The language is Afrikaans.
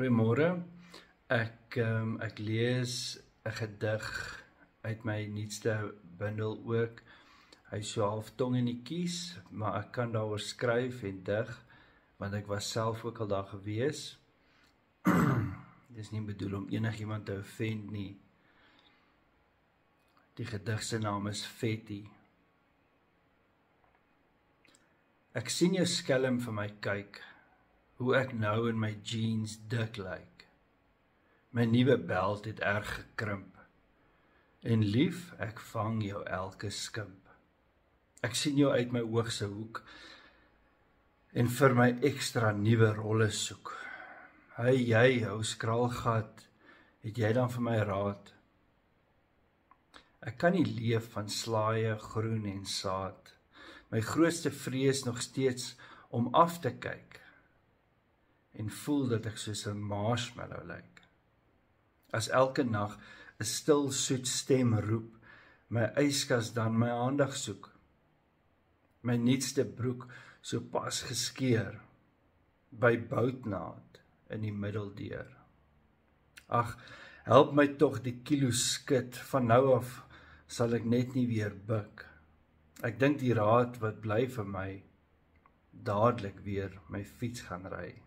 Goeiemôre. Ek lees 'n gedig uit my nuutste bundel ook. Hy is so half tong in die kies, maar ek kan daaroor skryf en dig, want ek was self ook al daar gewees. Dis nie bedoel om enigiemand te offend nie. Die gedig se naam is Vetty. Ek sien jou skelm vir my kyk, hoe ek nou in my jeans dik lyk. My nuwe beld het erg gekrimp, en lief, ek vang jou elke skimp. Ek sien jou uit my oogse hoek, en vir my ekstra nuwe rolle soek. Hey jy, ou skraalgat, het jy dan vir my raad? Ek kan nie leef van slaaie, groen en saad. My grootste vrees nog steeds om af te kyk, en voel dat ek soos 'n marshmallow lyk. As elke nag 'n stil soet stem roep, my yskas dan my aandag soek. My nuutste broek so pas geskeur, by boutnaad in die middeldeur. Ag, help my tog die kilo skit, van nou af sal ek net nie weer buk. Ek dink die raad wat bly vir my, dadelik weer my fiets gaan ry.